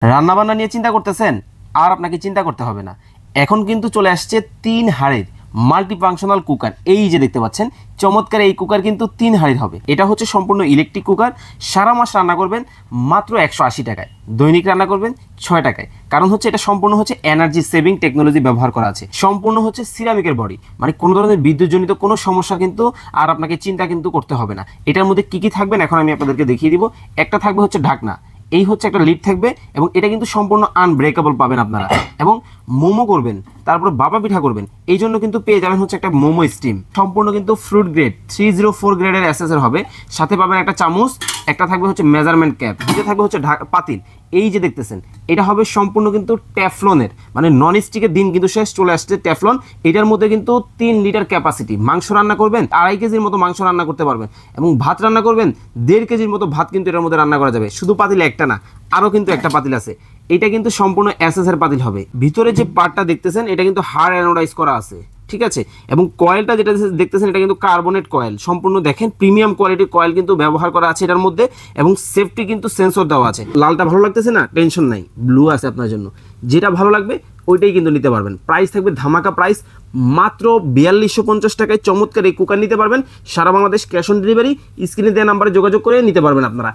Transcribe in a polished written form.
রান্নাবান্না নিয়ে চিন্তা করতেছেন? আর আপনাকে চিন্তা করতে হবে না। এখন কিন্তু চলে আসছে ৩ হাঁড়ির মাল্টিফাংশনাল কুকার। এই যে দেখতে পাচ্ছেন চমৎকার এই কুকার কিন্তু ৩ হাঁড়ির হবে। এটা হচ্ছে সম্পূর্ণ ইলেকট্রিক কুকার। সারা মাস রান্না করবেন মাত্র ১৮০ টাকায়, দৈনিক রান্না করবেন ৬ টাকায়। কারণ হচ্ছে এটা সম্পূর্ণ হচ্ছে এনার্জি সেভিং টেকনোলজি ব্যবহার করা আছে, সম্পূর্ণ হচ্ছে সিরামিকের বডি, মানে কোনো ধরনের বিদ্যুৎজনিত কোনো সমস্যা কিন্তু আর আপনাকে চিন্তা কিন্তু করতে হবে না। এটার মধ্যে কী কী থাকবেন এখন আমি আপনাদেরকে দেখিয়ে দিব। একটা থাকবে হচ্ছে ঢাকনা, এই হচ্ছে একটা লিড থাকবে এবং এটা কিন্তু সম্পূর্ণ আনব্রেকেবল পাবেন আপনারা। এবং মোমো করবেন, তারপর বাবা পিঠা করবেন, এই জন্য কিন্তু পেয়ে যাবেন হচ্ছে একটা মোমো স্টিম, সম্পূর্ণ কিন্তু ফ্রুট গ্রেড 304 গ্রেডের এসএসএর হবে। সাথে পাবেন একটা চামচ, একটা থাকবে হচ্ছে মেজারমেন্ট ক্যাপ, দুটো থাকবে হচ্ছে পাতিল। এই যে দেখতেছেন এটা হবে সম্পূর্ণ কিন্তু ট্যাফলনের, মানে নন স্টিকের দিন কিন্তু শেষ, চলে আসছে ট্যাফলন। এটার মধ্যে কিন্তু 3 লিটার ক্যাপাসিটি। মাংস রান্না করবেন 2.5 কেজির মতো মাংস রান্না করতে পারবেন, এবং ভাত রান্না করবেন 1.5 কেজির মতো ভাত কিন্তু এটার মধ্যে রান্না করা যাবে। শুধু পাতিল একটা না, আরও কিন্তু একটা পাতিল আছে। এটা কিন্তু সম্পূর্ণ এসএসের পাতিল হবে। ভিতরে যে পার্টটা দেখতেছেন এটা কিন্তু হাড় অ্যানোডাইজ করা আছে, ঠিক আছে। এবং কয়েলটা যেটা দেখতেছেন এটা কিন্তু কার্বনেট কয়েল, সম্পূর্ণ দেখেন প্রিমিয়াম কোয়ালিটির কয়েল কিন্তু ব্যবহার করা আছে এটার মধ্যে। এবং সেফটি কিন্তু সেন্সর দেওয়া আছে। লালটা ভালো লাগতেছে না, টেনশন নাই, ব্লু আছে আপনার জন্য, যেটা ভালো লাগবে ওইটাই কিন্তু নিতে পারবেন। প্রাইস থাকবে ধামাকা প্রাইস, মাত্র ৪২৫০ টাকায় চমৎকার এই কুকার নিতে পারবেন। সারা বাংলাদেশ ক্যাশ অন ডেলিভারি। স্ক্রিনে দেওয়া নাম্বারে যোগাযোগ করে নিতে পারবেন আপনারা।